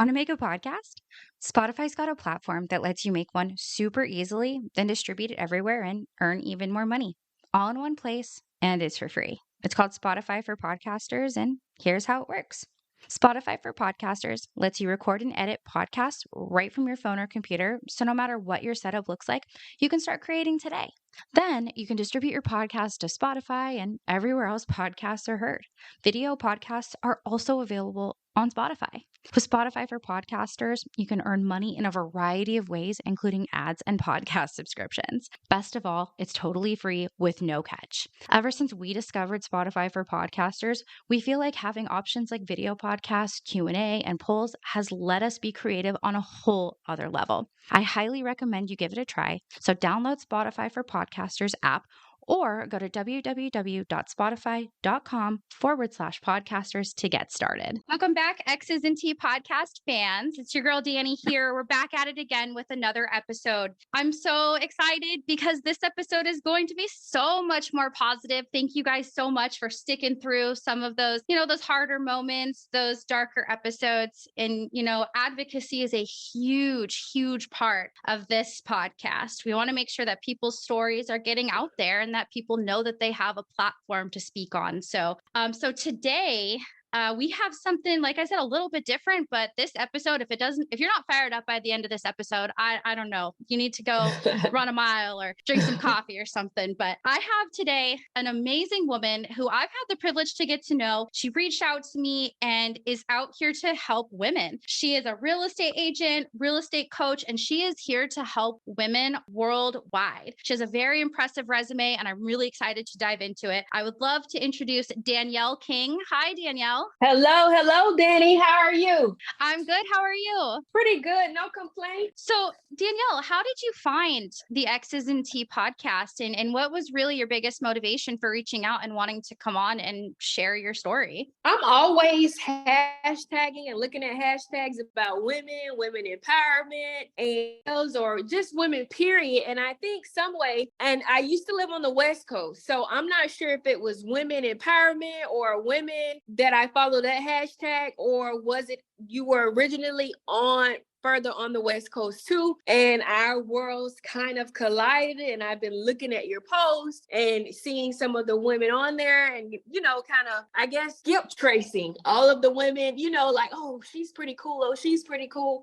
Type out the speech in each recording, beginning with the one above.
Want to make a podcast? Spotify's got a platform that lets you make one super easily, then distribute it everywhere and earn even more money. All in one place, and it's for free. It's called Spotify for Podcasters, and here's how it works. Spotify for Podcasters lets you record and edit podcasts right from your phone or computer, so no matter what your setup looks like, you can start creating today. Then you can distribute your podcast to Spotify and everywhere else podcasts are heard. Video podcasts are also available on Spotify. With Spotify for Podcasters, you can earn money in a variety of ways, including ads and podcast subscriptions. Best of all, it's totally free with no catch. Ever since we discovered Spotify for Podcasters, we feel like having options like video podcasts, Q&A, and polls has let us be creative on a whole other level. I highly recommend you give it a try. So download Spotify for Podcasters app or go to www.spotify.com/podcasters to get started. Welcome back, X's and T podcast fans. It's your girl, Danny here. We're back at it again with another episode. I'm so excited because this episode is going to be so much more positive. Thank you guys so much for sticking through some of those, those harder moments, those darker episodes. And, advocacy is a huge, huge part of this podcast. We want to make sure that people's stories are getting out there and that people know that they have a platform to speak on. So today we have something, like I said, a little bit different, but this episode, if you're not fired up by the end of this episode, I don't know, you need to go run a mile or drink some coffee or something. But I have today an amazing woman who I've had the privilege to get to know. She reached out to me and is out here to help women. She is a real estate agent, real estate coach, and she is here to help women worldwide. She has a very impressive resume, and I'm really excited to dive into it. I would love to introduce Danielle King. Hi, Danielle. Hello, Danny. How are you? I'm good. How are you? Pretty good. No complaints. So, Danielle, how did you find the X's and T podcast, and what was really your biggest motivation for reaching out and wanting to come on and share your story? I'm always hashtagging and looking at hashtags about women empowerment, and or just women, period. And I think some way, and I used to live on the West Coast, so I'm not sure if it was women empowerment or women that I follow that hashtag, or was it you were originally further on the West Coast too, and our worlds kind of collided, and I've been looking at your posts and seeing some of the women on there and, kind of, I guess, guilt tracing all of the women, like, oh, she's pretty cool.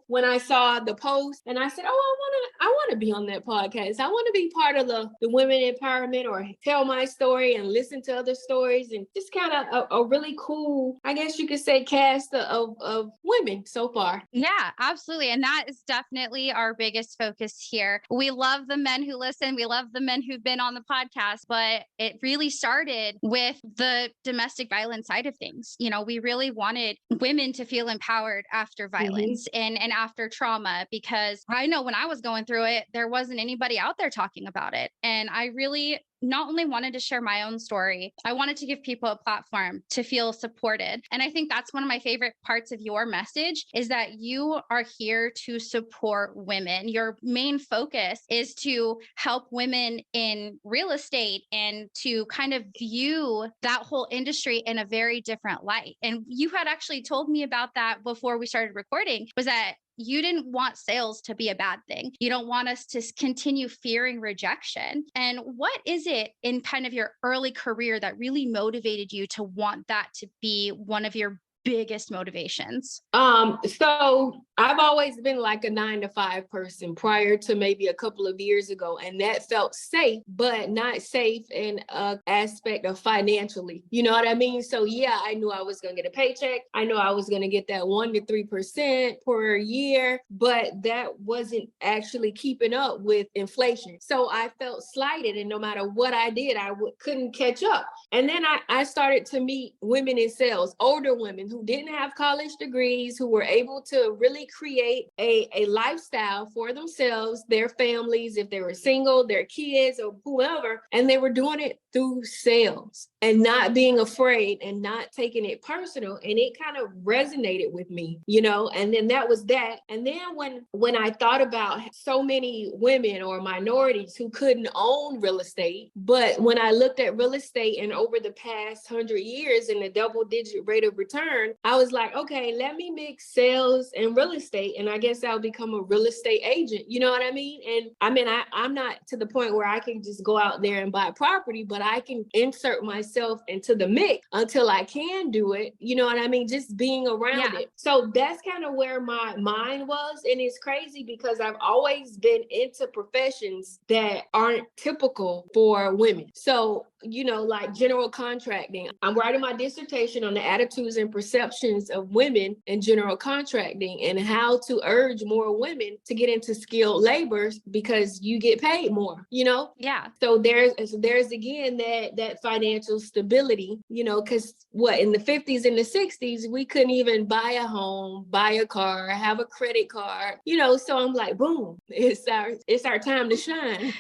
When I saw the post and I said, oh, I want to be on that podcast. I want to be part of the women empowerment, or tell my story and listen to other stories, and just kind of a really cool, I guess you could say, cast of women so far. Yeah, absolutely. And that is definitely our biggest focus here. We love the men who listen. We love the men who've been on the podcast, but it really started with the domestic violence side of things. We really wanted women to feel empowered after violence and after trauma, because I know when I was going through it, there wasn't anybody out there talking about it. And I really not only wanted to share my own story, I wanted to give people a platform to feel supported. And I think that's one of my favorite parts of your message, is that you are here to support women. Your main focus is to help women in real estate and to kind of view that whole industry in a very different light. And you had actually told me about that before we started recording, was that you didn't want sales to be a bad thing. You don't want us to continue fearing rejection. And what is it in kind of your early career that really motivated you to want that to be one of your biggest motivations? So I've always been like a 9-to-5 person prior to maybe a couple of years ago, and that felt safe, but not safe in an aspect of financially. You know what I mean? So yeah, I knew I was going to get a paycheck. I knew I was going to get that 1 to 3% per year, but that wasn't actually keeping up with inflation. So I felt slighted, and no matter what I did, I couldn't catch up. And then I started to meet women in sales, older women who didn't have college degrees, who were able to really create a lifestyle for themselves, their families, if they were single, their kids, or whoever, and they were doing it through sales and not being afraid and not taking it personal. And it kind of resonated with me, and then that was that. And then when I thought about so many women or minorities who couldn't own real estate, but when I looked at real estate and over the past 100 years and the double-digit rate of return, learned, I was like, okay, let me mix sales and real estate. And I guess I'll become a real estate agent. You know what I mean? And I mean, I'm not to the point where I can just go out there and buy property, but I can insert myself into the mix until I can do it. You know what I mean? Just being around it. So that's kind of where my mind was. And it's crazy because I've always been into professions that aren't typical for women. So, you know, like general contracting. I'm writing my dissertation on the attitudes and perceptions of women in general contracting and how to urge more women to get into skilled labor because you get paid more, you know? Yeah. So there's again that financial stability, you know, because what in the 50s and the 60s, we couldn't even buy a home, buy a car, have a credit card, you know. So I'm like, boom, it's our time to shine.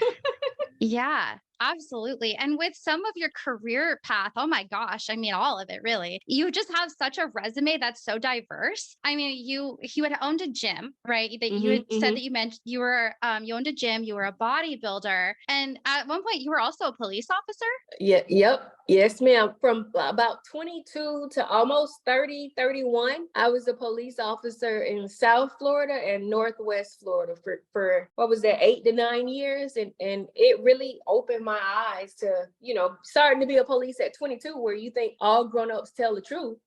Yeah, absolutely. And with some of your career path, oh my gosh, I mean, all of it really. You just have such a resume that's so diverse. I mean, you had owned a gym, right? That you had said that you mentioned you owned a gym, you were a bodybuilder, and at one point you were also a police officer. Yeah, yep. Yes, ma'am. From about 22 to almost 30, 31, I was a police officer in South Florida and Northwest Florida for what was that, 8 to 9 years. And it really opened my eyes to, you know, starting to be a police at 22, where you think all grown-ups tell the truth.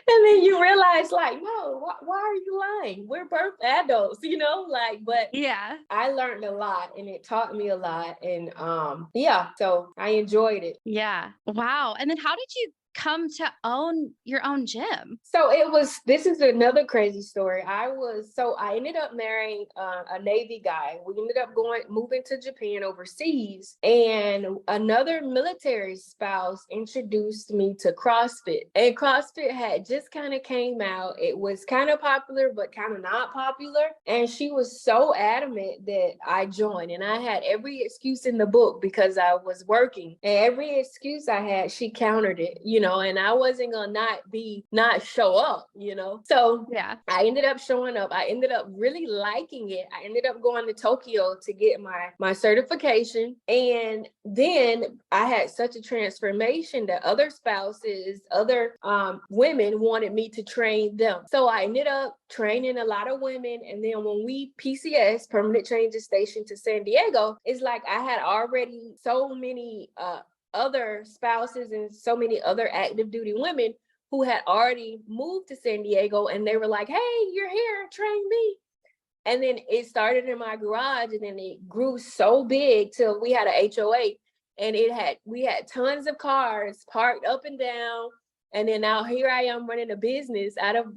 And then you realize, like, no, why are you lying? We're both adults, you know, like, but Yeah. I learned a lot and it taught me a lot. And yeah, so I enjoyed it. Yeah. Wow. And then how did you come to own your own gym? So this is another crazy story. I ended up marrying a Navy guy. We ended up moving to Japan overseas, and another military spouse introduced me to CrossFit. And CrossFit had just kind of came out. It was kind of popular, but kind of not popular. And she was so adamant that I joined. And I had every excuse in the book because I was working. And every excuse I had, she countered it, you know, and I wasn't gonna not show up, you know. So Yeah. I ended up showing up. I ended up really liking it. I ended up going to Tokyo to get my certification. And then I had such a transformation that other spouses, other women wanted me to train them. So I ended up training a lot of women. And then when we PCS, permanent training station, to San Diego, it's like I had already so many other spouses and so many other active duty women who had already moved to San Diego, and they were like, hey, you're here, train me. And then it started in my garage, and then it grew so big till we had an HOA, and we had tons of cars parked up and down. And then now here I am running a business out of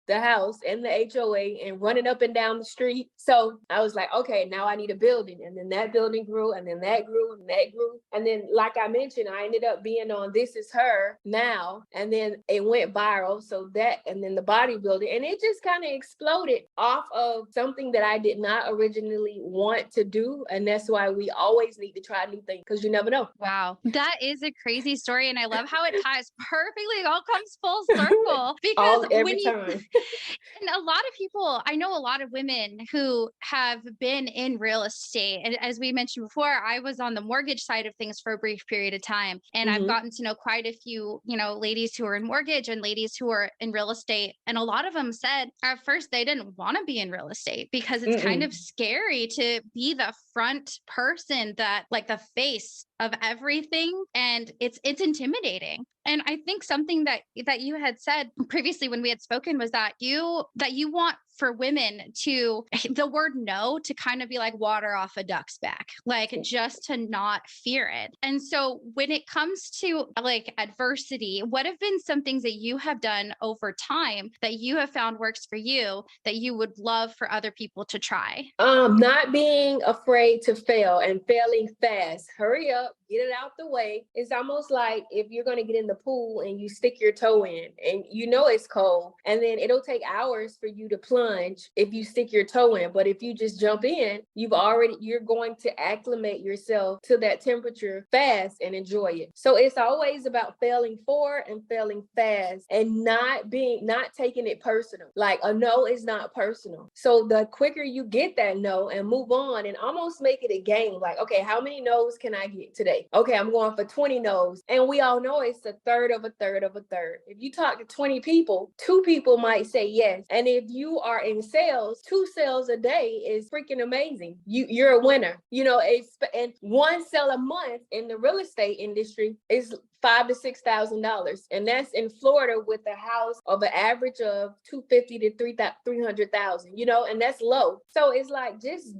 the house and the HOA and running up and down the street. So I was like, okay, now I need a building. And then that building grew, and then that grew, and that grew. And then, like I mentioned, I ended up being on This Is Her now. And then it went viral. So that, and then the bodybuilding, and it just kind of exploded off of something that I did not originally want to do. And that's why we always need to try new things, because you never know. Wow. That is a crazy story. And I love how it ties perfectly. It all comes full circle because Every time. and a lot of people, I know a lot of women who have been in real estate. And as we mentioned before, I was on the mortgage side of things for a brief period of time. And I've gotten to know quite a few, you know, ladies who are in mortgage and ladies who are in real estate. And a lot of them said at first they didn't want to be in real estate because it's kind of scary to be the front person, that like the face of everything. And it's intimidating. And I think something that you had said previously when we had spoken was that you want for women to, the word no, to kind of be like water off a duck's back, like just to not fear it. And so when it comes to like adversity, what have been some things that you have done over time that you have found works for you that you would love for other people to try? Not being afraid to fail and failing fast. Hurry up, get it out the way. It's almost like if you're going to get in the pool and you stick your toe in and you know it's cold, and then it'll take hours for you to plunge if you stick your toe in. But if you just jump in, you're going to acclimate yourself to that temperature fast and enjoy it. So it's always about failing forward and failing fast, and not taking it personal. Like a no is not personal. So the quicker you get that no and move on and almost make it a game, like, okay, how many no's can I get today? day. Okay, I'm going for 20 no's. And we all know it's a third of a third of a third. If you talk to 20 people, 2 people might say yes. And if you are in sales, 2 sales a day is freaking amazing. You're a winner. And 1 sale a month in the real estate industry is $5,000 to $6,000, and that's in Florida with a house of an average of 250 to 300,000. And that's low. So it's like just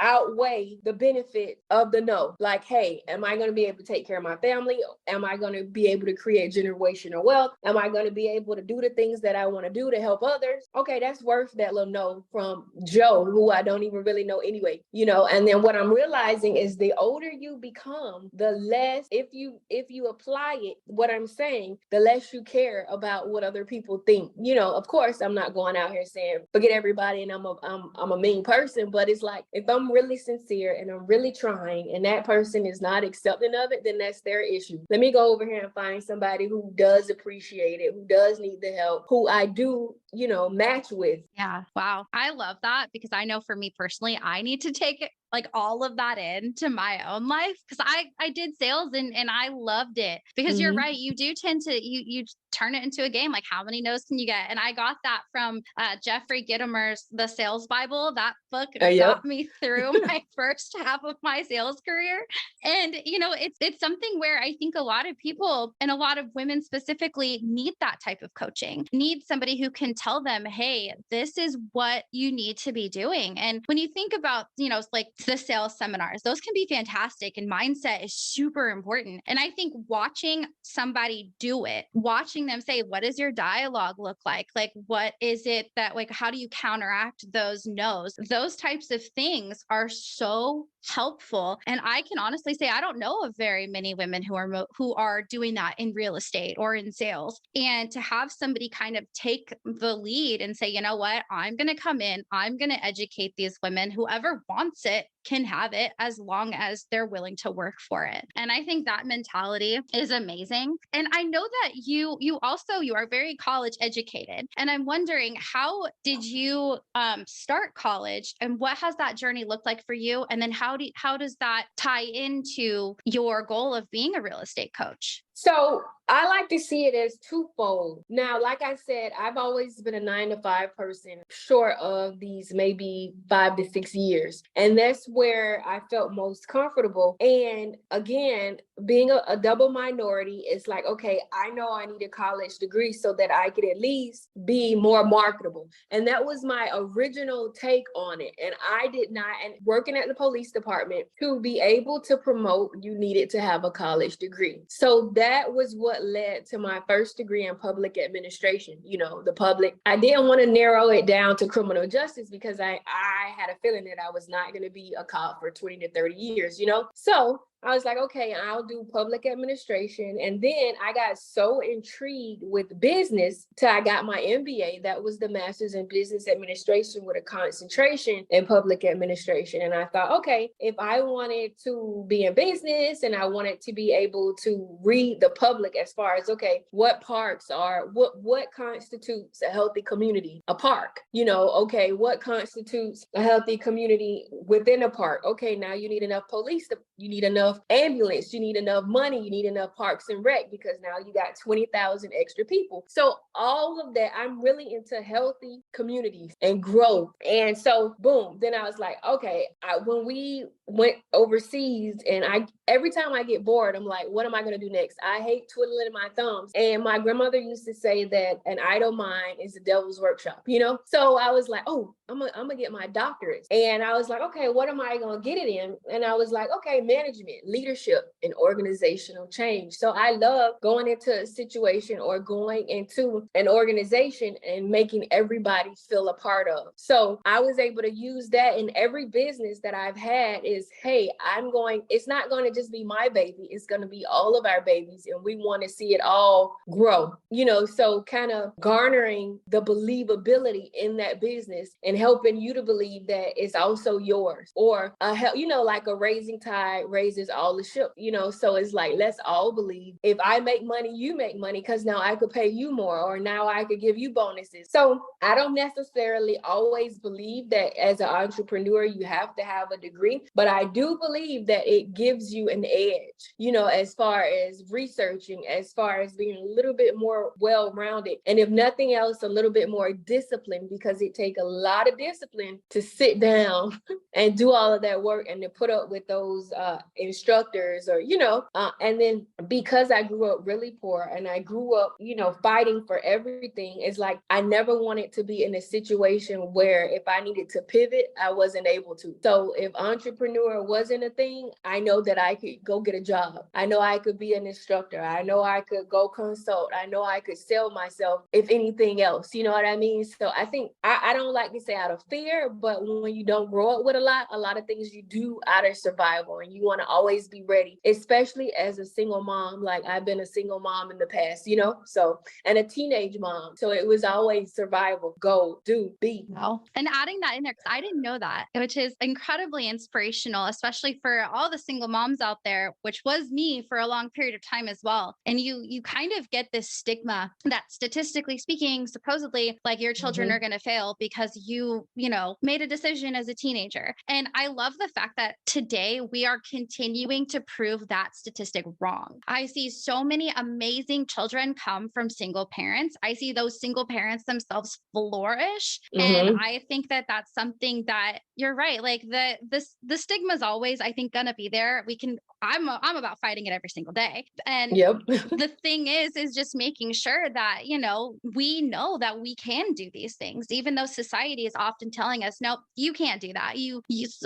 outweigh the benefit of the no. Like, hey, am I going to be able to take care of my family? Am I going to be able to create generational wealth? Am I going to be able to do the things that I want to do to help others? Okay, that's worth that little no from Joe, who I don't even really know anyway. And then what I'm realizing is the older you become, the less, if you apply it, what I'm saying, the less you care about what other people think. Of course, I'm not going out here saying forget everybody and I'm a mean person, but it's like, if I'm really sincere and I'm really trying and that person is not accepting of it, then that's their issue. Let me go over here and find somebody who does appreciate it, who does need the help, who I do, match with. Yeah. Wow. I love that, because I know for me personally, I need to take it, like, all of that into my own life, because I did sales and I loved it, because you're right. You do tend to, you turn it into a game. Like, how many no's can you get? And I got that from Jeffrey Gitomer's The Sales Bible. That book got me through my first half of my sales career. And, it's something where I think a lot of people, and a lot of women specifically, need that type of coaching, need somebody who can tell them, hey, this is what you need to be doing. And when you think about, like the sales seminars, those can be fantastic. And mindset is super important. And I think watching somebody do it, watching them say, what does your dialogue look like? Like, what is it that, like, how do you counteract those no's? Those types of things are so helpful. And I can honestly say, I don't know of very many women who are doing that in real estate or in sales. And to have somebody kind of take the lead and say, you know what, I'm going to come in, I'm going to educate these women. Whoever wants it can have it, as long as they're willing to work for it. And I think that mentality is amazing. And I know that you are very college educated. And I'm wondering, how did you start college, and what has that journey looked like for you? And then how does that tie into your goal of being a real estate coach? So I like to see it as twofold. Now, like I said, I've always been a 9 to 5 person, short of these maybe 5 to 6 years. And that's where I felt most comfortable. And again, being a double minority, it's like, okay, I know I need a college degree so that I could at least be more marketable. And that was my original take on it. And I did not, and working at the police department, to be able to promote, you needed to have a college degree. So that was what led to my first degree in public administration. I didn't want to narrow it down to criminal justice, because I had a feeling that I was not going to be a cop for 20 to 30 years, So I was like, okay, I'll do public administration. And then I got so intrigued with business till I got my MBA. That was the master's in business administration with a concentration in public administration. And I thought, okay, if I wanted to be in business and I wanted to be able to read the public as far as, okay, what parks are, what constitutes a healthy community? A park, okay, what constitutes a healthy community within a park? Okay, now you need enough police, you need enough ambulance, you need enough money, you need enough parks and rec, because now you got 20,000 extra people. So all of that, I'm really into healthy communities and growth. And so boom, then I was like, okay, when we went overseas, and every time I get bored, I'm like, what am I going to do next? I hate twiddling my thumbs. And my grandmother used to say that an idle mind is the devil's workshop, So I was like, oh, I'm gonna get my doctorate. And I was like, okay, what am I gonna get it in? And I was like, okay, management, leadership, and organizational change. So I love going into a situation or going into an organization and making everybody feel a part of. So I was able to use that in every business that I've had. Is, hey, it's not going to just be my baby, it's going to be all of our babies, and we want to see it all grow, so kind of garnering the believability in that business and helping you to believe that it's also yours. Or like a raising tide raises is all the ship, so it's like, let's all believe if I make money, you make money, because now I could pay you more, or now I could give you bonuses. So I don't necessarily always believe that as an entrepreneur, you have to have a degree, but I do believe that it gives you an edge, as far as researching, as far as being a little bit more well-rounded. And if nothing else, a little bit more disciplined, because it takes a lot of discipline to sit down and do all of that work and to put up with those instructors, or, and then because I grew up really poor and I grew up, fighting for everything, it's like I never wanted to be in a situation where if I needed to pivot, I wasn't able to. So if entrepreneur wasn't a thing, I know that I could go get a job. I know I could be an instructor. I know I could go consult. I know I could sell myself, if anything else, you know what I mean? So I think I don't like to say out of fear, but when you don't grow up with a lot of things you do out of survival, and you want to always be ready, especially as a single mom. Like I've been a single mom in the past, so, and a teenage mom. So it was always survival, go, do, be. Wow. And adding that in there, because I didn't know that, which is incredibly inspirational, especially for all the single moms out there, which was me for a long period of time as well. And you kind of get this stigma that statistically speaking, supposedly, like your children are going to fail because you made a decision as a teenager. And I love the fact that today we are continuing to prove that statistic wrong. I see so many amazing children come from single parents. I see those single parents themselves flourish. And I think that that's something that you're right. Like the stigma is always, I think, gonna be there. I'm about fighting it every single day. And the thing is just making sure that, we know that we can do these things, even though society is often telling us, nope, you can't do that. You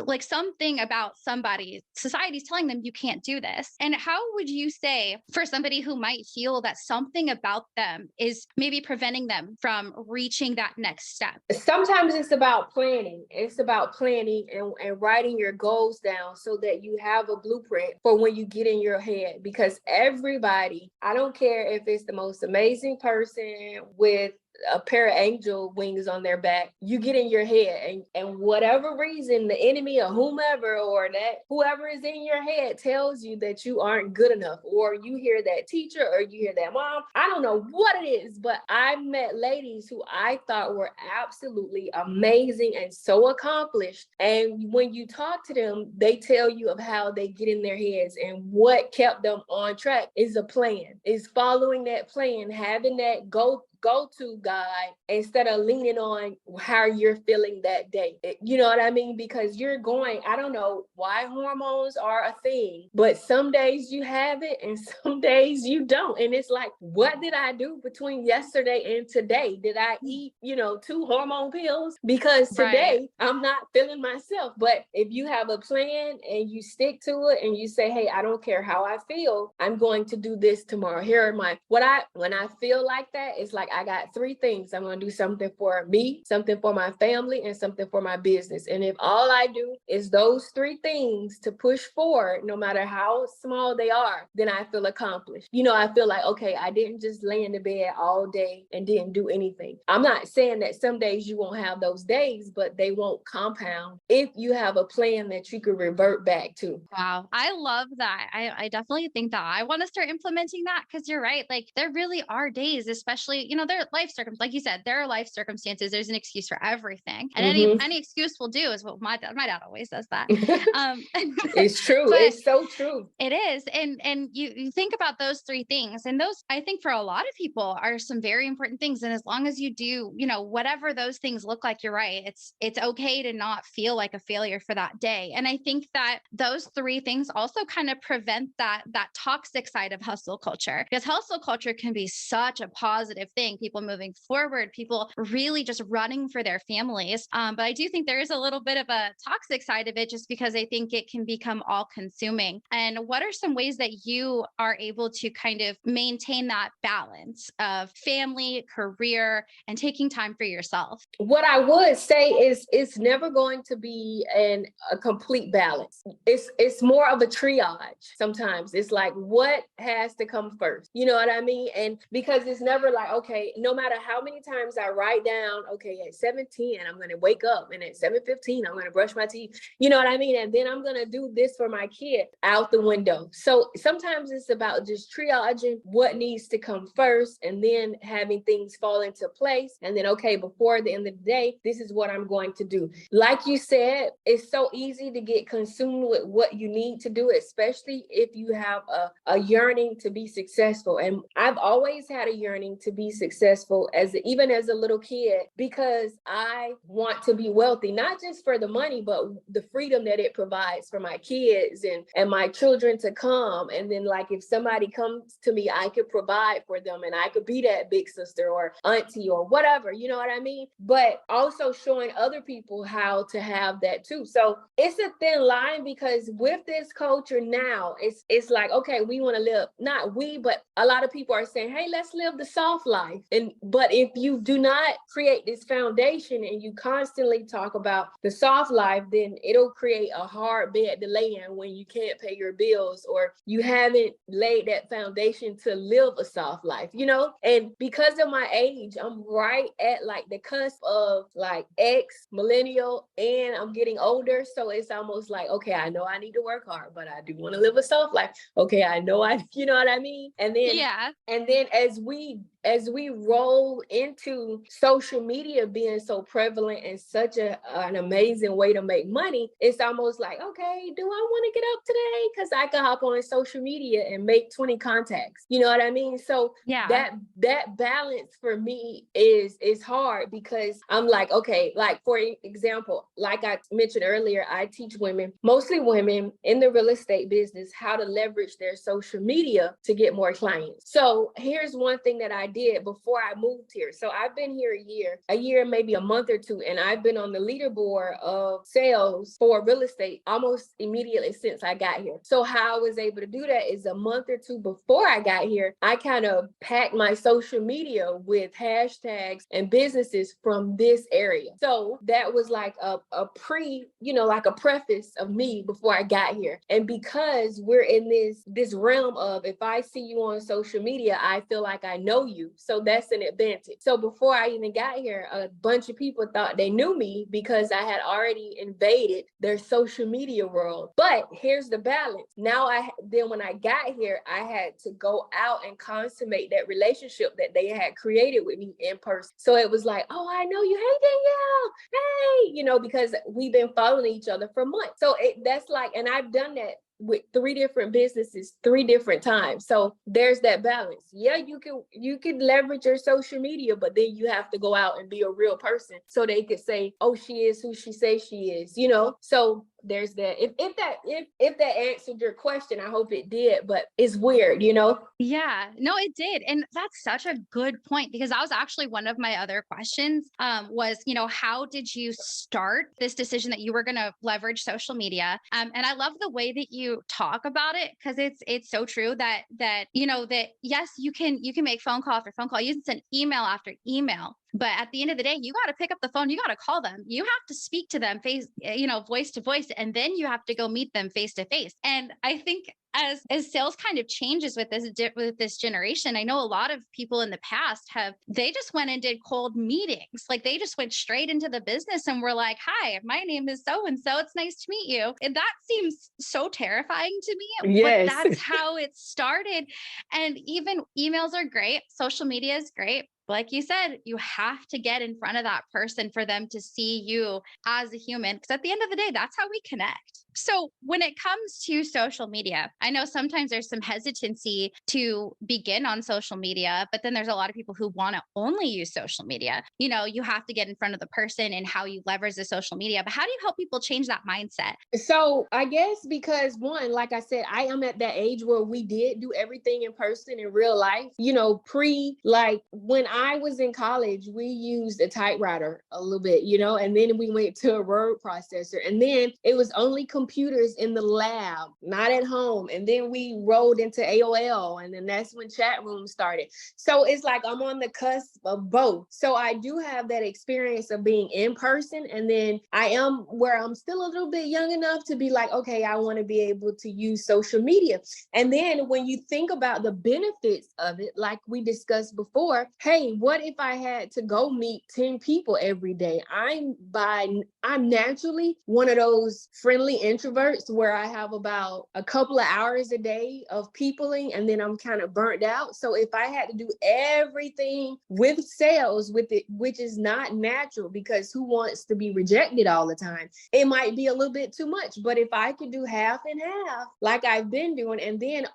like something about society's telling them you can't do this. And how would you say for somebody who might feel that something about them is maybe preventing them from reaching that next step? Sometimes it's about planning. It's about planning and writing your goals down so that you have a blueprint for when you get in your head. Because everybody, I don't care if it's the most amazing person with a pair of angel wings on their back, you get in your head, and whatever reason, the enemy or whomever, or that whoever is in your head tells you that you aren't good enough, or you hear that teacher, or you hear that mom. I don't know what it is, but I've met ladies who I thought were absolutely amazing and so accomplished. And when you talk to them, they tell you of how they get in their heads, and what kept them on track is a plan, is following that plan, having that go-to guide instead of leaning on how you're feeling that day. You know what I mean? Because I don't know why hormones are a thing, but some days you have it and some days you don't. And it's like, what did I do between yesterday and today? Did I eat, 2 hormone pills? Because today I'm not feeling myself. But if you have a plan and you stick to it and you say, hey, I don't care how I feel, I'm going to do this tomorrow. When I feel like that, it's like, I got 3 things. I'm going to do something for me, something for my family, and something for my business. And if all I do is those 3 things to push forward, no matter how small they are, then I feel accomplished. I feel like, okay, I didn't just lay in the bed all day and didn't do anything. I'm not saying that some days you won't have those days, but they won't compound if you have a plan that you could revert back to. Wow. I love that. I definitely think that I want to start implementing that, because you're right. Like there really are days, especially, there are life circumstances, like you said, there are life circumstances. There's an excuse for everything. And any excuse will do, is what my dad always says that. It's true. It's so true. It is. And you think about those 3 things, and those, I think for a lot of people, are some very important things. And as long as you do, whatever those things look like, you're right. It's okay to not feel like a failure for that day. And I think that those 3 things also kind of prevent that toxic side of hustle culture, because hustle culture can be such a positive thing. People moving forward, people really just running for their families. But I do think there is a little bit of a toxic side of it, just because I think it can become all consuming. And what are some ways that you are able to kind of maintain that balance of family, career, and taking time for yourself? What I would say is it's never going to be a complete balance. It's more of a triage. Sometimes it's like, what has to come first? You know what I mean? And because it's never like, okay, okay, no matter how many times I write down, okay, at 7:10, I'm going to wake up, and at 7:15, I'm going to brush my teeth. You know what I mean? And then I'm going to do this for my kid, out the window. So sometimes it's about just triaging what needs to come first, and then having things fall into place. And then, okay, before the end of the day, this is what I'm going to do. Like you said, it's so easy to get consumed with what you need to do, especially if you have a yearning to be successful. And I've always had a yearning to be successful, even as a little kid, because I want to be wealthy, not just for the money, but the freedom that it provides for my kids and my children to come. And then, like, if somebody comes to me, I could provide for them, and I could be that big sister or auntie or whatever, you know what I mean? But also showing other people how to have that too. So it's a thin line, because with this culture now, it's like, okay, we want to live, not we, but a lot of people are saying, hey, let's live the soft life. But if you do not create this foundation and you constantly talk about the soft life, then it'll create a hard bed to lay in when you can't pay your bills, or you haven't laid that foundation to live a soft life, you know? And because of my age, I'm right at like the cusp of like millennial, and I'm getting older. So it's almost like, okay, I know I need to work hard, but I do want to live a soft life. Okay, I know you know what I mean? And then as we roll into social media being so prevalent and such an amazing way to make money, it's almost like, okay, do I want to get up today? Because I can hop on social media and make 20 contacts. You know what I mean? So that balance for me is hard, because I'm like, okay, like for example, like I mentioned earlier, I teach women, mostly women in the real estate business, how to leverage their social media to get more clients. So here's one thing that I did before I moved here. So I've been here a year, maybe a month or two, and I've been on the leaderboard of sales for real estate almost immediately since I got here. So how I was able to do that is a month or two before I got here, I kind of packed my social media with hashtags and businesses from this area. So that was like a like a preface of me before I got here. And because we're in this realm of, if I see you on social media, I feel like I know you. So that's an advantage. So before I even got here, a bunch of people thought they knew me because I had already invaded their social media world. But here's the balance. Now then when I got here, I had to go out and consummate that relationship that they had created with me in person. So it was like, oh, I know you. Hey, Danielle. Hey, because we've been following each other for months. So that's like, and I've done that with 3 different businesses 3 different times. So there's that balance. Yeah, you can leverage your social media, but then you have to go out and be a real person so they could say, oh, she is who she says she is, So there's that. If that answered your question, I hope it did, but it's weird, Yeah, no, it did. And that's such a good point, because that was actually one of my other questions, was, how did you start this decision that you were going to leverage social media? And I love the way that you talk about it, because it's so true that yes, you can make phone call after phone call. You can send email after email. But at the end of the day, you got to pick up the phone. You got to call them. You have to speak to them voice to voice, and then you have to go meet them face to face. And I think as sales kind of changes with this generation, I know a lot of people in the past they just went and did cold meetings. Like they just went straight into the business and were like, hi, my name is so-and-so. It's nice to meet you. And that seems so terrifying to me, yes. But that's how it started. And even emails are great. Social media is great. Like you said, you have to get in front of that person for them to see you as a human. Because at the end of the day, that's how we connect. So when it comes to social media, I know sometimes there's some hesitancy to begin on social media, but then there's a lot of people who want to only use social media. You have to get in front of the person and how you leverage the social media. But how do you help people change that mindset? So I guess because one, like I said, I am at that age where we did do everything in person in real life, like when I was in college, we used a typewriter a little bit, and then we went to a word processor, and then it was only computers in the lab, not at home. And then we rolled into AOL, and then that's when chat rooms started. So it's like I'm on the cusp of both. So I do have that experience of being in person, and then I am where I'm still a little bit young enough to be like, okay, I want to be able to use social media. And then when you think about the benefits of it, like we discussed before, hey, what if I had to go meet 10 people every day? I'm naturally one of those friendly introverts where I have about a couple of hours a day of peopling, and then I'm kind of burnt out. So if I had to do everything with sales with it, which is not natural, because who wants to be rejected all the time? It might be a little bit too much. But if I could do half and half, like I've been doing, and then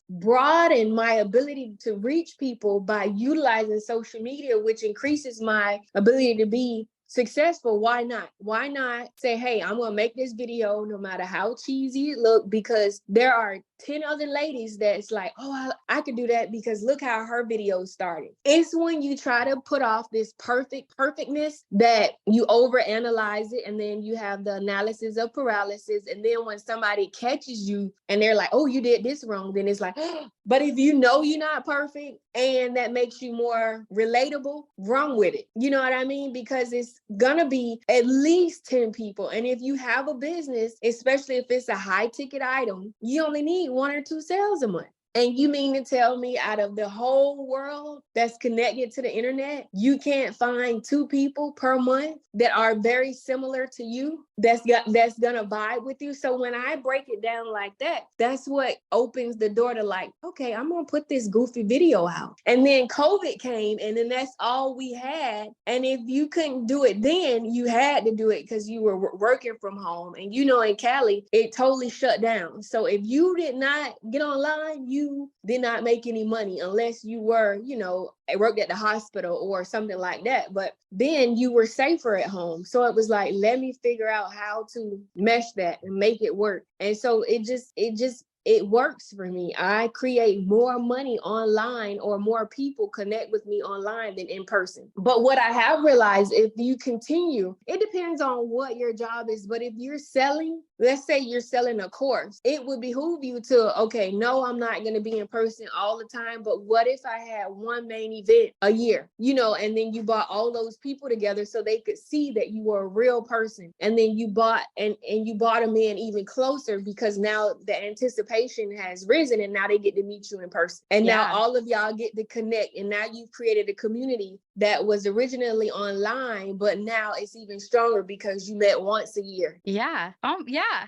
broaden my ability to reach people by utilizing social media, which increases my ability to be successful, why not? Why not say, hey, I'm going to make this video no matter how cheesy it look, because there are 10 other ladies that's like, oh, I could do that because look how her video started. It's when you try to put off this perfectness that you overanalyze it, and then you have the analysis of paralysis. And then when somebody catches you and they're like, oh, you did this wrong, then it's like, oh. But if you know you're not perfect and that makes you more relatable, run with it. You know what I mean? Because it's gonna be at least 10 people. And if you have a business, especially if it's a high ticket item, you only need 1 or 2 sales a month. And you mean to tell me out of the whole world that's connected to the internet, you can't find 2 people per month that are very similar to you, that's gonna vibe with you? So when I break it down like that, that's what opens the door to like, okay, I'm gonna put this goofy video out. And then COVID came, and then that's all we had. And if you couldn't do it then, you had to do it because you were working from home. And in Cali, it totally shut down. So if you did not get online, you did not make any money unless you were, worked at the hospital or something like that. But then you were safer at home. So it was like, let me figure out how to mesh that and make it work. And so it works for me. I create more money online, or more people connect with me online than in person. But what I have realized, if you continue, it depends on what your job is. But if you're selling, let's say you're selling a course, it would behoove you to, okay, no, I'm not going to be in person all the time. But what if I had one main event a year, and then you brought all those people together so they could see that you were a real person. And then you bought you brought them in even closer, because now the anticipation has risen, and now they get to meet you in person. And now all of y'all get to connect. And now you've created a community that was originally online, but now it's even stronger because you met once a year. Yeah. Yeah.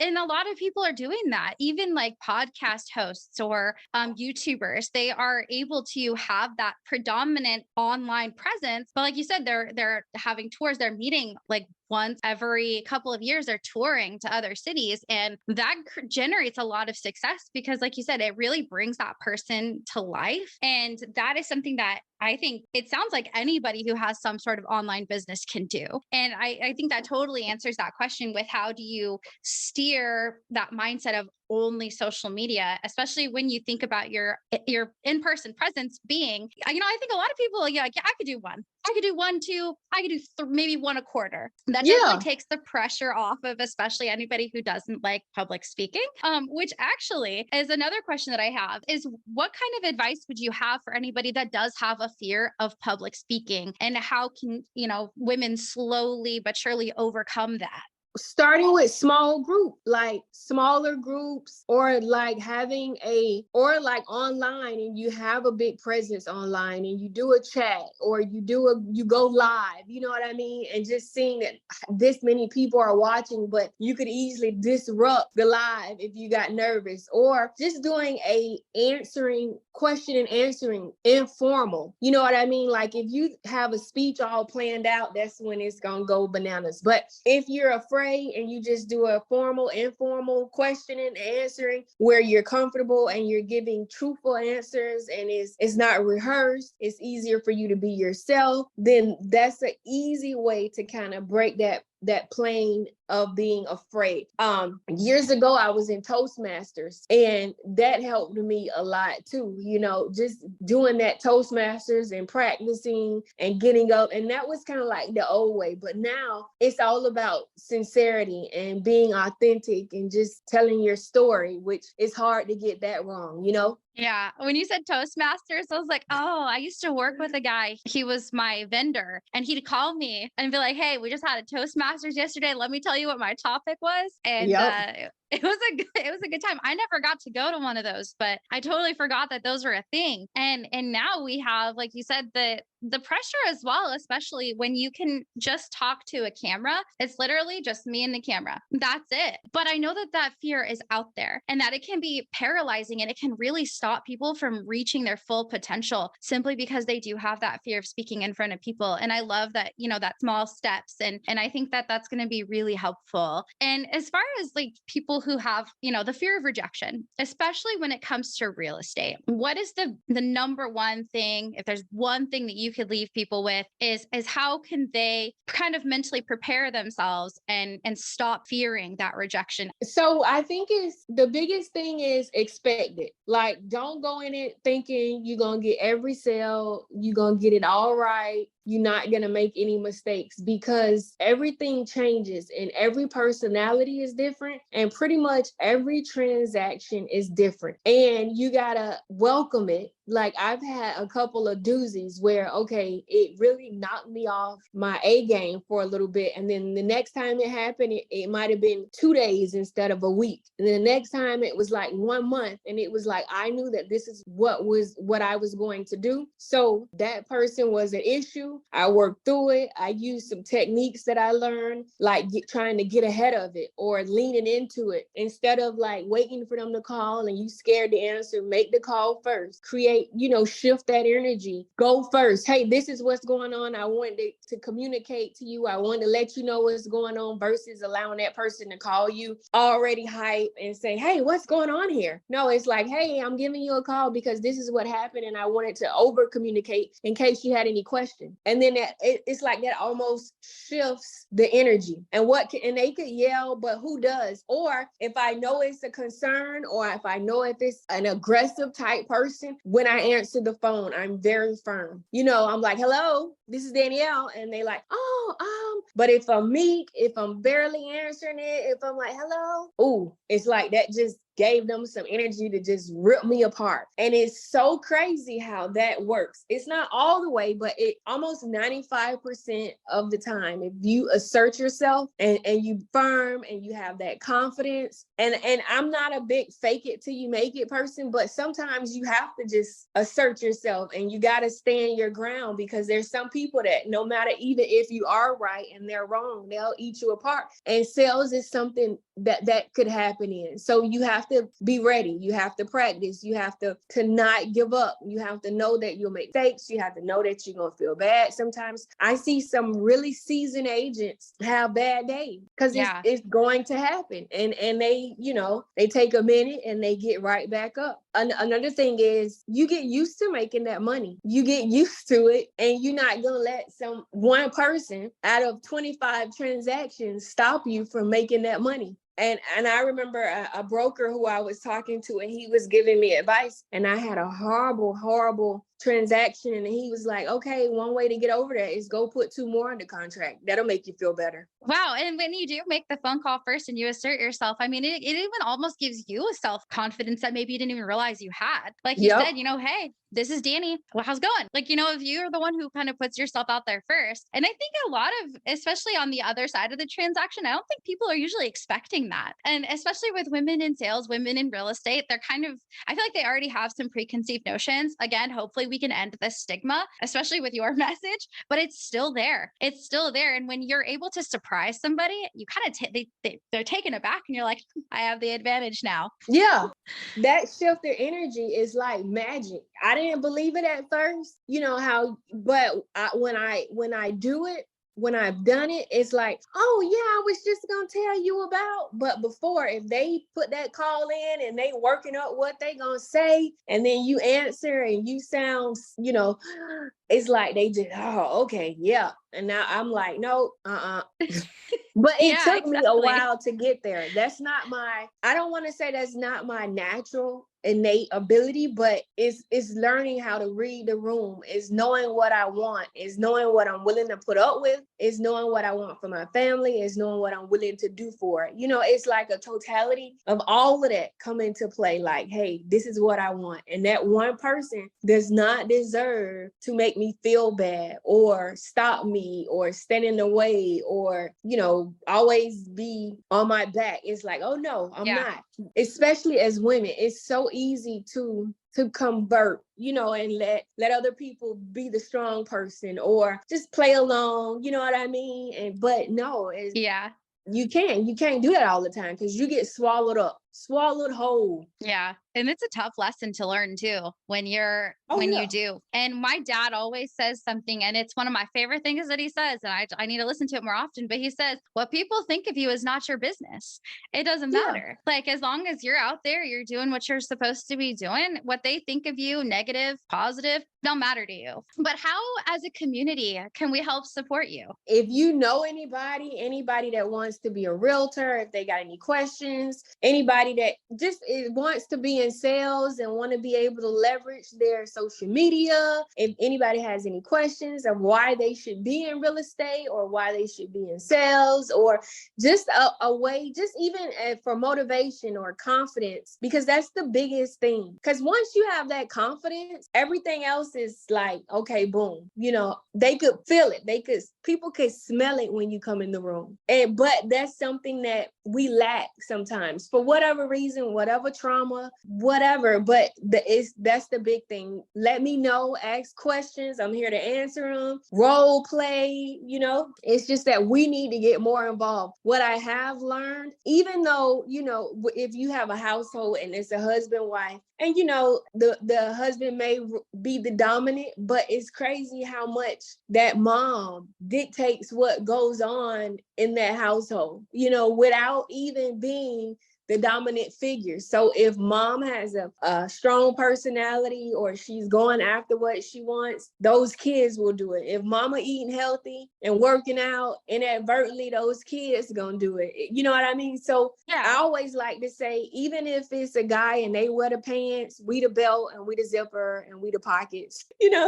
And a lot of people are doing that. Even like podcast hosts or YouTubers, they are able to have that predominant online presence. But like you said, they're having tours, they're meeting like once every couple of years, they're touring to other cities. And that generates a lot of success because, like you said, it really brings that person to life. And that is something that I think it sounds like anybody who has some sort of online business can do. And I think that totally answers that question with how do you steer that mindset of only social media, especially when you think about your in-person presence being, I think a lot of people, yeah, I could do one. I could do 1, 2, I could do maybe 1 a quarter. That definitely takes the pressure off of, especially anybody who doesn't like public speaking, which actually is another question that I have is what kind of advice would you have for anybody that does have a fear of public speaking, and how can, women slowly but surely overcome that? Starting with smaller groups, or like like online, and you have a big presence online, and you do a chat, or you go live, you know what I mean? And just seeing that this many people are watching, but you could easily disrupt the live if you got nervous, or just doing question and answering informal, you know what I mean? Like if you have a speech all planned out, that's when it's gonna go bananas. But if you're afraid and you just do a informal questioning and answering where you're comfortable and you're giving truthful answers, and it's not rehearsed, it's easier for you to be yourself, then that's an easy way to kind of break that that plane of being afraid. Years ago, I was in Toastmasters, and that helped me a lot too. Just doing that Toastmasters and practicing and getting up. And that was kind of like the old way. But now it's all about sincerity and being authentic and just telling your story, which is hard to get that wrong. Yeah. When you said Toastmasters, I was like, oh, I used to work with a guy. He was my vendor, and he'd call me and be like, hey, we just had a Toastmasters yesterday. Let me tell you what my topic was. And Yep. it was a good time. I never got to go to one of those, but I totally forgot that those were a thing. And now we have, like you said, the pressure as well, especially when you can just talk to a camera. It's literally just me and the camera. That's it. But I know that fear is out there and that it can be paralyzing, and it can really stop people from reaching their full potential simply because they do have that fear of speaking in front of people. And I love that, that small steps. And I think that that's going to be really helpful. And as far as like people who have, the fear of rejection, especially when it comes to real estate, what is the number one thing, if there's one thing that you could leave people with, is how can they kind of mentally prepare themselves and stop fearing that rejection? So I think the biggest thing is expect it. Like, don't go in it thinking you're going to get every sale, you're going to get it all right. You're not going to make any mistakes, because everything changes and every personality is different, and pretty much every transaction is different, and you got to welcome it. Like, I've had a couple of doozies where, okay, it really knocked me off my A game for a little bit. And then the next time it happened, it might have been 2 days instead of a week. And then the next time it was like 1 month. And it was like, I knew that this is what I was going to do. So that person was an issue. I worked through it. I used some techniques that I learned, like trying to get ahead of it or leaning into it instead of like waiting for them to call and you scared to answer. Make the call first. Shift that energy. Go first. Hey, this is what's going on. I wanted to communicate to you. I wanted to let you know what's going on, versus allowing that person to call you already hype and say, hey, what's going on here? No, it's like, hey, I'm giving you a call because this is what happened, and I wanted to over communicate in case you had any question. And then it's like that almost shifts the energy. And they could yell, but who does? Or if I know it's a concern, or if I know if it's an aggressive type person, when I answer the phone, I'm very firm. I'm like, hello, this is Danielle. And they like, but if I'm meek, if I'm barely answering it, if I'm like, hello, it's like that just gave them some energy to just rip me apart. And it's so crazy how that works. It's not all the way, but it almost 95% of the time, if you assert yourself and you firm and you have that confidence, and I'm not a big fake it till you make it person, but sometimes you have to just assert yourself and you got to stand your ground, because there's some people that no matter, even if you are right and they're wrong, they'll eat you apart. And sales is something that could happen in. So you have to be ready. You have to practice. You have to not give up. You have to know that you'll make mistakes. You have to know that you're going to feel bad. Sometimes I see some really seasoned agents have bad days because it's going to happen. And they take a minute and they get right back up. Another thing is you get used to making that money. You get used to it, and you're not going to let one person out of 25 transactions stop you from making that money. And I remember a broker who I was talking to, and he was giving me advice, and I had a horrible, horrible transaction. And he was like, okay, one way to get over that is go put 2 more under contract. That'll make you feel better. Wow. And when you do make the phone call first and you assert yourself, I mean, it even almost gives you a self-confidence that maybe you didn't even realize you had. Like you said, hey, this is Danny. Well, how's it going? Like, if you're the one who kind of puts yourself out there first. And I think a lot of, especially on the other side of the transaction, I don't think people are usually expecting that. And especially with women in sales, women in real estate, they're kind of, I feel like they already have some preconceived notions. Again, hopefully we can end this stigma, especially with your message, but it's still there. It's still there. And when you're able to surprise somebody, you kind of, they're taken aback and you're like, I have the advantage now. Yeah. That shift in energy is like magic. I didn't believe it at first, when I do it, when I've done it, it's like, oh yeah, I was just going to tell you about. But before, if they put that call in and they working up what they going to say, and then you answer and you sound, it's like they just, oh, okay, yeah. And now I'm like, no, But it Yeah, took me a exactly. while to get there. I don't want to say that's not my natural innate ability, but it's learning how to read the room, is knowing what I want, is knowing what I'm willing to put up with, is knowing what I want for my family, is knowing what I'm willing to do for it. It's like a totality of all of that come into play. Like, hey, this is what I want. And that one person does not deserve to make me feel bad or stop me or stand in the way or, always be on my back. It's like, oh no, I'm not. Especially as women, it's so easy to convert, and let other people be the strong person or just play along, you know what I mean? But no, you can't do that all the time because you get swallowed whole. Yeah. And it's a tough lesson to learn too when Oh you yeah. do. And my dad always says something, and it's one of my favorite things that he says. And I need to listen to it more often, but he says, what people think of you is not your business. It doesn't Yeah. matter. Like, as long as you're out there, you're doing what you're supposed to be doing, what they think of you, negative, positive, don't matter to you. But how, as a community, can we help support you? If you know anybody that wants to be a realtor, if they got any questions, anybody that just wants to be in sales and want to be able to leverage their social media, if anybody has any questions of why they should be in real estate or why they should be in sales, or just a way, just even for motivation or confidence, because that's the biggest thing. Because once you have that confidence, everything else is like, okay, boom, they could feel it. People could smell it when you come in the room. But that's something that we lack sometimes for whatever reason, whatever trauma, whatever. But that's the big thing. Let me know, ask questions. I'm here to answer them. Role play, it's just that we need to get more involved. What I have learned, even though, if you have a household and it's a husband, wife, and the husband may be the dominant, but it's crazy how much that mom dictates what goes on in that household, without even being the dominant figure. So if mom has a strong personality or she's going after what she wants, those kids will do it. If mama eating healthy and working out, inadvertently those kids gonna do it. You know what I mean? So I always like to say, even if it's a guy and they wear the pants, we the belt and we the zipper and we the pockets,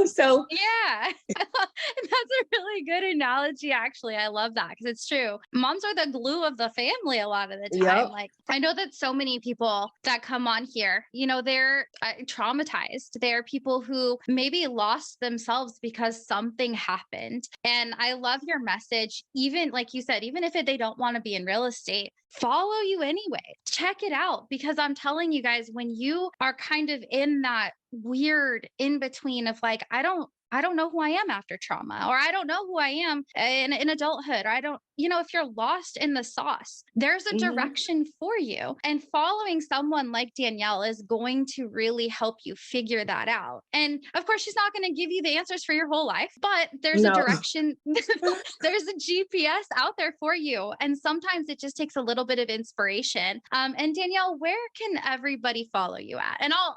so. Yeah. That's a really good analogy, actually. I love that because it's true. Moms are the glue of the family a lot of the time. Yep. Like, I know that so many people that come on here, they're traumatized. They're people who maybe lost themselves because something happened. And I love your message, even like you said, even if they don't want to be in real estate, follow you anyway. Check it out, because I'm telling you guys, when you are kind of in that weird in between of like, I don't know who I am after trauma, or I don't know who I am in adulthood, or I don't, if you're lost in the sauce, there's a direction for you. And following someone like Danielle is going to really help you figure that out. And of course, she's not going to give you the answers for your whole life, but there's a direction. There's a GPS out there for you. And sometimes it just takes a little bit of inspiration. And Danielle, where can everybody follow you at? And I'll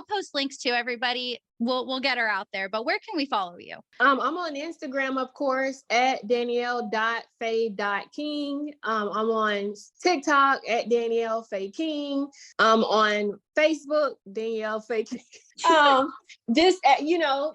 post links to everybody. We'll get her out there, but where can we follow you? I'm on Instagram, of course, at Danielle.Faye.King. I'm on TikTok at Danielle Faye King. I'm on Facebook, Danielle Faye King. Just at,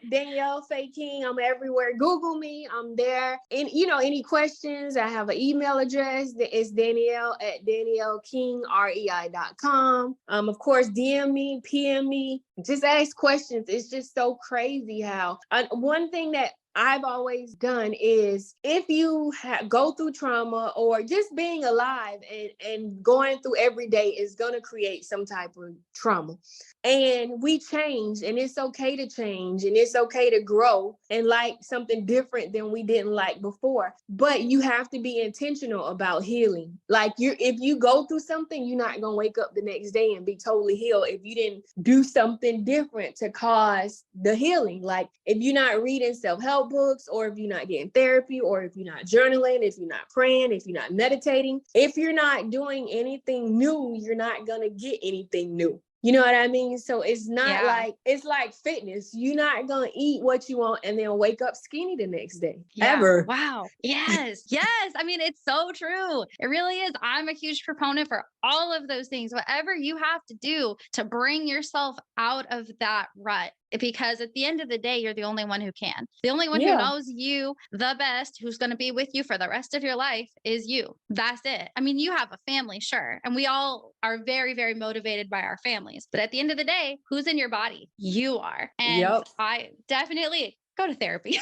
Danielle Faye King. I'm everywhere. Google me. I'm there. And any questions, I have an email address. It's Danielle at DanielleKingREI.com. Of course, DM me, PM me, just ask questions. It's just so crazy how one thing that I've always done is, if you go through trauma or just being alive and going through every day is going to create some type of trauma. And we change, and it's okay to change, and it's okay to grow and like something different than we didn't like before. But you have to be intentional about healing. Like, if you go through something, you're not going to wake up the next day and be totally healed if you didn't do something different to cause the healing. Like, if you're not reading self-help books, or if you're not getting therapy, or if you're not journaling, if you're not praying, if you're not meditating, if you're not doing anything new, you're not going to get anything new. You know what I mean? So it's not Yeah. like, it's like fitness. You're not going to eat what you want and then wake up skinny the next day. Yeah. Ever. Wow. Yes. Yes. I mean, it's so true. It really is. I'm a huge proponent for all of those things. Whatever you have to do to bring yourself out of that rut. Because at the end of the day, you're the only one who can. The only one who Yeah. knows you the best, who's going to be with you for the rest of your life, is you. That's it. I mean, you have a family, sure. And we all are very, very motivated by our families. But at the end of the day, who's in your body? You are. And Yep. I definitely go to therapy.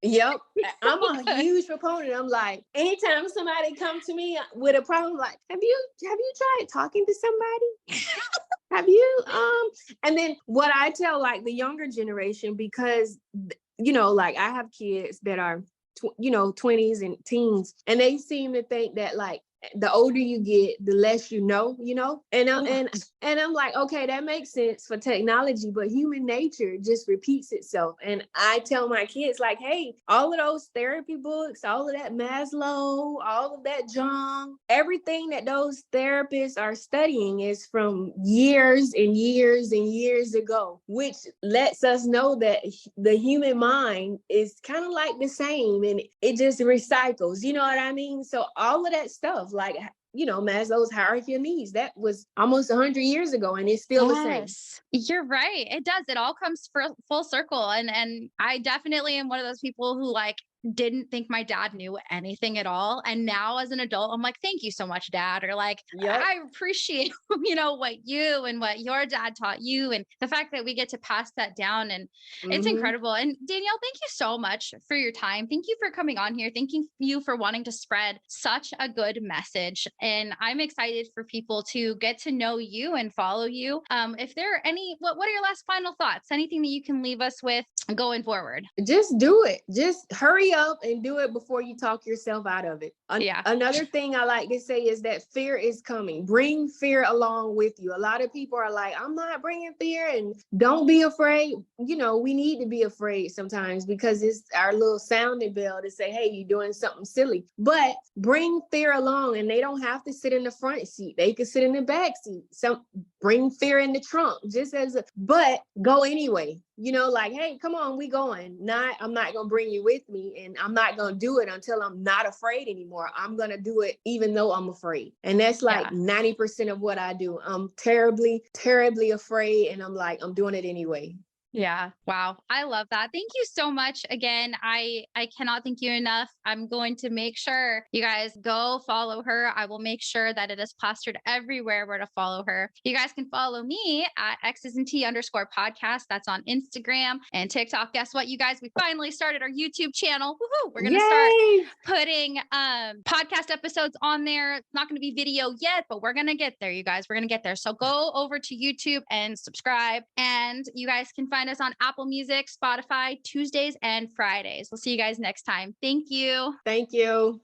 Yep. I'm a Good. huge proponent. I'm like, anytime somebody come to me with a problem, like, have you tried talking to somebody? Have you and then what I tell like the younger generation, because like I have kids that are 20s and teens, and they seem to think that like the older you get, the less and Ugh. I'm like, okay, that makes sense for technology, but human nature just repeats itself. And I tell my kids like, hey, all of those therapy books, all of that Maslow, all of that Jung, everything that those therapists are studying is from years and years and years ago, which lets us know that the human mind is kind of like the same, and it just recycles, you know what I mean? So all of that stuff, like, Maslow's hierarchy of needs, that was almost 100 years ago, and it's still the same. Yes, you're right. It does. It all comes full circle. And I definitely am one of those people who like didn't think my dad knew anything at all. And now as an adult, I'm like, thank you so much, dad. Or like, Yep. I appreciate, what you and what your dad taught you. And the fact that we get to pass that down. And it's incredible. And Danielle, thank you so much for your time. Thank you for coming on here. Thank you for wanting to spread such a good message. And I'm excited for people to get to know you and follow you. If there are what are your last final thoughts? Anything that you can leave us with going forward? Just do it. Just hurry up and do it before you talk yourself out of it. Yeah. Another thing I like to say is that fear is coming. Bring fear along with you. A lot of people are like, I'm not bringing fear, and don't be afraid. We need to be afraid sometimes because it's our little sounding bell to say, hey, you're doing something silly. But bring fear along, and they don't have to sit in the front seat. They can sit in the back seat. Bring fear in the trunk, but go anyway. Like, hey, come on, we going. I'm not going to bring you with me, and I'm not going to do it until I'm not afraid anymore. I'm going to do it even though I'm afraid. And that's like 90% of what I do. I'm terribly, terribly afraid, and I'm like, I'm doing it anyway. Yeah. Wow. I love that. Thank you so much. Again, I cannot thank you enough. I'm going to make sure you guys go follow her. I will make sure that it is plastered everywhere where to follow her. You guys can follow me at xsnt_podcast. That's on Instagram and TikTok. Guess what, you guys? We finally started our YouTube channel. Woohoo! We're going to start putting podcast episodes on there. It's not going to be video yet, but we're going to get there, you guys. We're going to get there. So go over to YouTube and subscribe. And you guys can find us on Apple Music, Spotify, Tuesdays and Fridays. We'll see you guys next time. Thank you. Thank you.